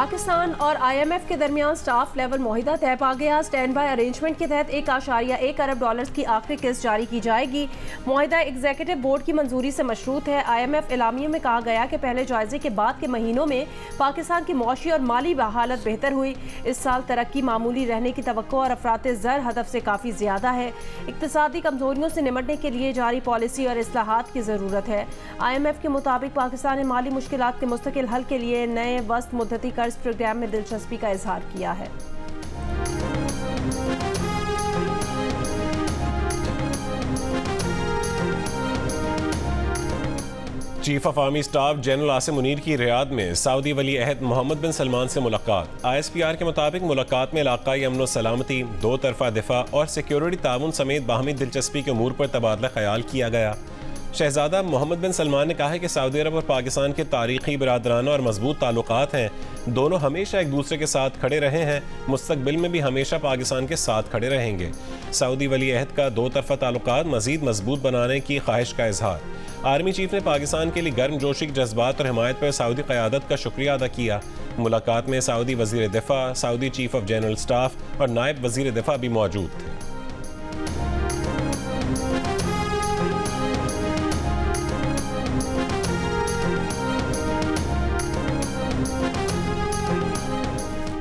पाकिस्तान और IMF के दरमियान स्टाफ लेवल मुआहिदा तय पा गया। स्टैंड बाय अरेंजमेंट के तहत $1.1 अरब की आखिरी किस्त जारी की जाएगी। मुआहिदा एग्जीक्यूटिव बोर्ड की मंजूरी से मशरूत है। IMF एलामिया में कहा गया कि पहले जायजे के बाद के महीनों में पाकिस्तान की मौशी और माली हालत बेहतर हुई। इस साल तरक्की मामूली रहने की तवक्को और अफराते ज़र हदफ से काफ़ी ज़्यादा है। इक्तिसादी कमजोरियों से निमटने के लिए जारी पॉलिसी और इस्लाहात की ज़रूरत है। IMF के मुताबिक पाकिस्तान ने माली मुश्किलात के मुस्तकिल हल के लिए नए वस्त मुद्दती कर्ज प्रोग्राम में दिलचस्पी का इजहार किया है। Chief of army staff general Asim Munir की रियाद में सऊदी वली अहद मोहम्मद बिन सलमान से मुलाकात। ISPR के मुताबिक मुलाकात में इलाकाई अमन व सलामती, दो तरफा दिफा और सिक्योरिटी ताउन समेत बाहमी दिलचस्पी के उमूर पर तबादला ख्याल किया गया। शहजादा मोहम्मद बिन सलमान ने कहा है कि सऊदी अरब और पाकिस्तान के तारीखी, बरादराना और मजबूत ताल्लुकात हैं। दोनों हमेशा एक दूसरे के साथ खड़े रहे हैं, मुस्तकबिल में भी हमेशा पाकिस्तान के साथ खड़े रहेंगे। सऊदी वली अहद का दो तरफा ताल्लुकात मजीद मजबूत बनाने की ख्वाहिश का इजहार। आर्मी चीफ ने पाकिस्तान के लिए गर्मजोशी के जज्बात और हिमायत पर सऊदी क़यादत का शुक्रिया अदा किया। मुलाकात में सऊदी वज़ीर दिफा, Saudi chief of general staff और नायब वज़ीर दिफा भी मौजूद थे।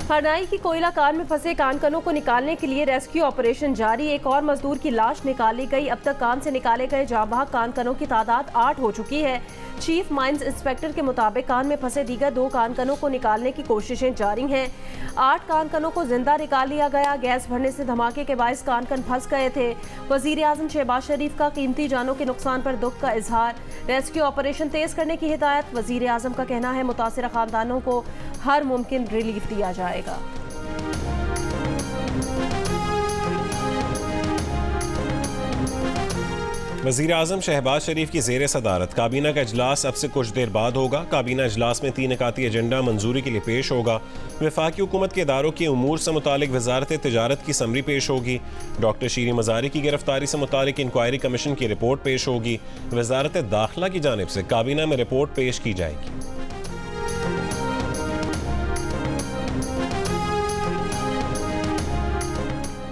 हरनाई की कोयला कान में फंसे कानकनों को निकालने के लिए रेस्क्यू ऑपरेशन जारी। एक और मजदूर की लाश निकाली गई। अब तक कान से निकाले गए जांबाज कानकनों की तादाद 8 हो चुकी है। चीफ माइंस इंस्पेक्टर के मुताबिक कान में फंसे दीगर 2 कानकनों को निकालने की कोशिशें जारी हैं। 8 कानकनों को जिंदा निकाल लिया गया। गैस भरने से धमाके के बायस कानकन फंस गए थे। वजीर आजम शहबाज शरीफ का कीमती जानों के नुकसान पर दुख का इजहार। रेस्क्यू ऑपरेशन तेज करने की हिदायत। वजीर आजम का कहना है मुतासिरा खानदानों को हर मुमकिन रिलीफ दिया जाएगा। वज़ीर आज़म शहबाज शरीफ की ज़ेर सदारत काबीना का इजलास अब से कुछ देर बाद होगा। काबीना इजलास में 3 निकाती एजेंडा मंजूरी के लिए पेश होगा। वफाकी हुकूमत के इदारों के उमूर से मुतालिक वजारत तिजारत की समरी पेश होगी। डॉक्टर शीरी मज़ारी की गिरफ्तारी से मुतालिक इंक्वायरी कमीशन की रिपोर्ट पेश होगी। वजारत दाखिला की जानिब से काबीना में रिपोर्ट पेश की जाएगी।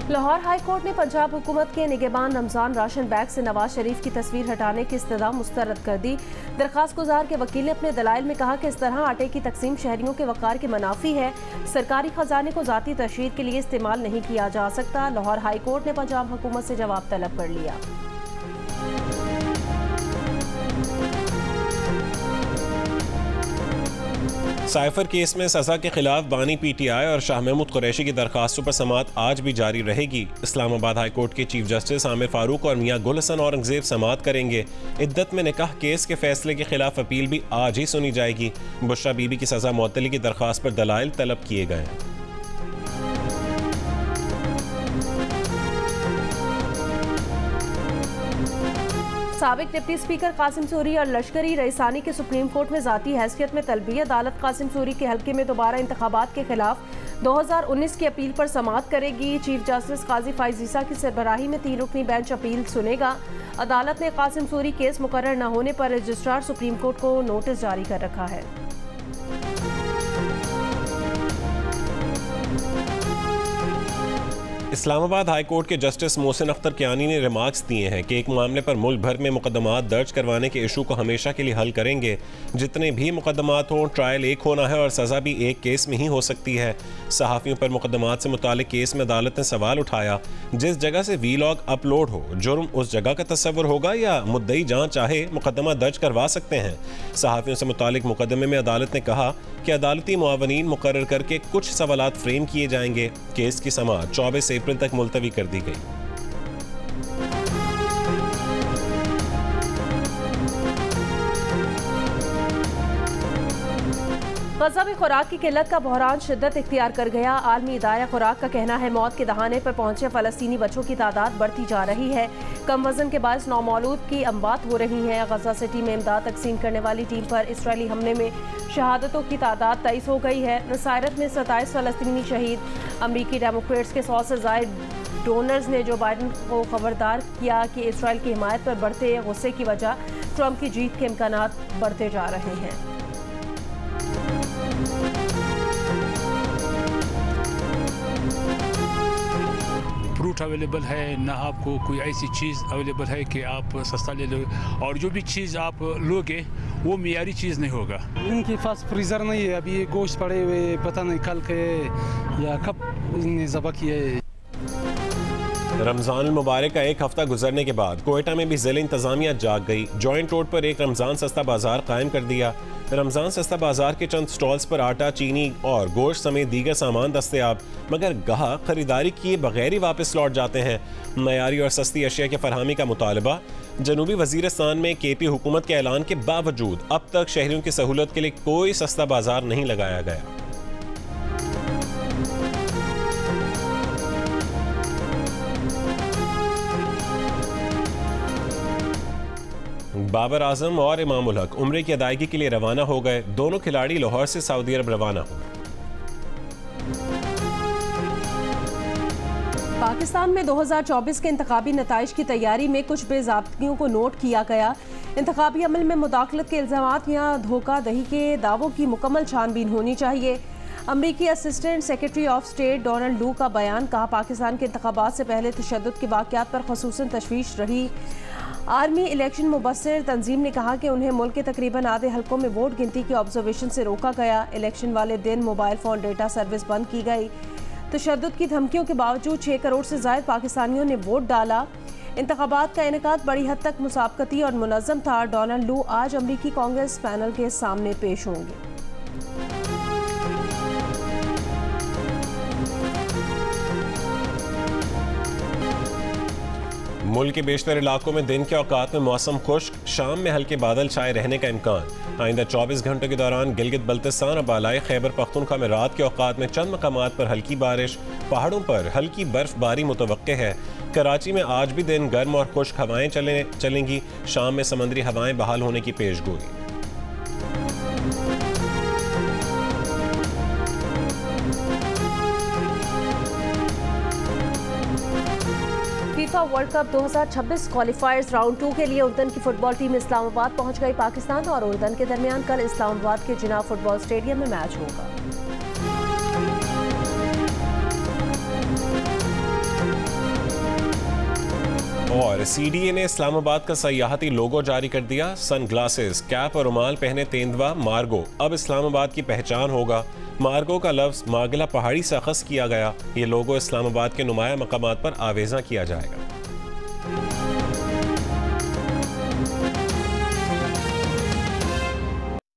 लाहौर हाई कोर्ट ने पंजाब हुकूमत के निगहबान रमजान राशन बैग से नवाज शरीफ की तस्वीर हटाने की इस्तदा मुस्तरद कर दी। दरखास्त गुजार के वकील ने अपने दलाइल में कहा कि इस तरह आटे की तकसीम शहरियों के वक़ार के मुनाफी है। सरकारी खजाने को ज़ाती तशहीद के लिए इस्तेमाल नहीं किया जा सकता। लाहौर हाई कोर्ट ने पंजाब हुकूमत से जवाब तलब कर लिया। साइफर केस में सजा के खिलाफ बानी PTI और शाह महमूद कुरैशी की दरखास्तों पर समाअत आज भी जारी रहेगी। इस्लामाबाद हाई कोर्ट के चीफ जस्टिस आमिर फारूक और मियां गुल हसन औरंगजेब समाअत करेंगे। इद्दत में निकाह केस के फैसले के खिलाफ अपील भी आज ही सुनी जाएगी। बुशरा बीबी की सजा मुअत्तली की दरखास्त पर दलाइल तलब किए गए हैं। साबिक डिप्टी स्पीकर कासिम सूरी और लश्करी रईसानी की सुप्रीम कोर्ट में ज़ाती हैसियत में तलबी। अदालत कासिम सूरी के हल्के में दोबारा इंतखाबात के खिलाफ 2019 की अपील पर समाअत करेगी। चीफ जस्टिस काजी फाइज ईसा की सरबराही में 3 रुकनी बेंच अपील सुनेगा। अदालत ने कासिम सूरी केस मुकर्रर न होने पर रजिस्ट्रार सुप्रीम कोर्ट को नोटिस जारी कर रखा है। इस्लामाबाद हाई कोर्ट के जस्टिस मोहसिन अख्तर कियानी ने रिमार्क्स दिए हैं कि एक मामले पर मुल्क भर में मुकदमात दर्ज करवाने के इशू को हमेशा के लिए हल करेंगे। जितने भी मुकदमात हों, ट्रायल एक होना है और सज़ा भी एक केस में ही हो सकती है। सहाफ़ियों पर मुकदमात से मुतालिक केस में अदालत ने सवाल उठाया, जिस जगह से वीलॉग अपलोड हो, जुर्म उस जगह का तस्वर होगा या मुद्दई जहाँ चाहे मुकदमा दर्ज करवा सकते हैं। सहाफ़ियों से मुतालिक मुकदमे में अदालत ने कहा कि अदालती मुआवनीन मुकर्रर करके कुछ सवालात फ्रेम किए जाएंगे। केस की समाअत 24 अप्रैल तक मुलतवी कर दी गई। गजा में खुराक की किल्लत का बहरान शिद्दत इख्तियार कर गया। आलमी इदारा खुराक का कहना है मौत के दहाने पर पहुंचे फ़लस्तीनी बच्चों की तादाद बढ़ती जा रही है। कम वजन के बायस नौमौलूद की अमवात हो रही हैं। गजा सिटी में इमदाद तकसीम करने वाली टीम पर इसराइली हमले में शहादतों की तादाद 23 हो गई है। नसायरत में 27 फ़लस्तीनी शहीद। अमरीकी डेमोक्रेट्स के 100 से ज़ायद डोनर्स ने जो बाइडन को खबरदार किया कि इसराइल की हिमायत पर बढ़ते गुस्से की वजह ट्रंप की जीत के इम्कानात बढ़ते जा रहे हैं। फ्रूट अवेलेबल है, ना आपको कोई ऐसी चीज़ अवेलेबल है कि आप सस्ता ले लो, और जो भी चीज़ आप लोगे वो मियारी चीज़ नहीं होगा। इनके पास फ्रीज़र नहीं है, अभी ये गोश्त पड़े हुए, पता नहीं कल के या कब इन्हें ज़बह किए। रमज़ान मुबारक का एक हफ्ता गुजरने के बाद कोयटा में भी ज़िला इंतज़ामिया जाग गई। जॉइंट रोड पर एक रमज़ान सस्ता बाजार कायम कर दिया। रमज़ान सस्ता बाजार के चंद स्टॉल्स पर आटा, चीनी और गोश्त समेत दीगर सामान दस्तयाब, मगर गाहक खरीदारी किए बगैर ही वापस लौट जाते हैं। मयारी और सस्ती अशिया की फरहमी का मुतालबा। जनूबी वज़ीरिस्तान में KP हुकूमत के ऐलान के बावजूद अब तक शहरियों की सहूलत के लिए कोई सस्ता बाजार नहीं लगाया गया। बाबर आजम और इमाम उल हक उम्रे की अदायगी के लिए रवाना हो गए। दोनों खिलाड़ी लाहौर से सऊदी अरब रवाना हुए। पाकिस्तान में 2024 के इंतखाबी नताइज की तैयारी में कुछ बेज़ाब्तियों को नोट किया गया। इंतखाबी अमल में मुदाखलत के इल्ज़ामात या धोखा दही के दावों की मुकम्मल छानबीन होनी चाहिए। अमरीकी assistant secretary of state Donald लू का बयान। कहा, पाकिस्तान के इंतखाबात से पहले तशद्दुद के वाक़यात पर ख़ुसूसन तशवीश रही। आर्मी इलेक्शन मुबस्सिर तंजीम ने कहा कि उन्हें मुल्क के तकरीबन आधे हल्कों में वोट गिनती की ऑब्जर्वेशन से रोका गया। इलेक्शन वाले दिन मोबाइल फ़ोन डेटा सर्विस बंद की गई। तशद्दुद की धमकियों के बावजूद 6 करोड़ से ज़ायद पाकिस्तानियों ने वोट डाला। इंतखाबात का इनेकाद बड़ी हद तक मुसाबकती और मुनज़्ज़म था। डोनाल्ड लू आज अमरीकी कांग्रेस पैनल के सामने पेश होंगे। मुल्क के बेशतर इलाकों में दिन के औकात में मौसम खुश्क, शाम में हल्के बादल छाए रहने का इम्कान। आइंदा 24 घंटों के दौरान गिलगित बल्तिस्तान और बालाई खैबर पख्तूनख्वा में रात के औकात में चंद मकामात पर हल्की बारिश, पहाड़ों पर हल्की बर्फबारी मुतवक्के है। कराची में आज भी दिन गर्म और खुश्क हवाएं चलेंगी। शाम में समंदरी हवाएं बहाल होने की पेशगोई। FIFA World Cup 2026 qualifiers round 2 के लिए उर्दन की फुटबॉल टीम इस्लामाबाद पहुंच गई। पाकिस्तान और उर्दन के दरमियान कल इस्लामाबाद के जिना फुटबॉल स्टेडियम में मैच होगा। और CDA ने इस्लामाबाद का सयाहती लोगो जारी कर दिया। सन ग्लासेस, कैप और रुमाल पहने तेंदुआ मार्गो अब इस्लामाबाद की पहचान होगा। मार्गो का लफ्ज़ मागला पहाड़ी से अखज़ किया गया। ये लोगो इस्लामाबाद के नुमाया मकामात पर आवेज़ा किया जाएगा।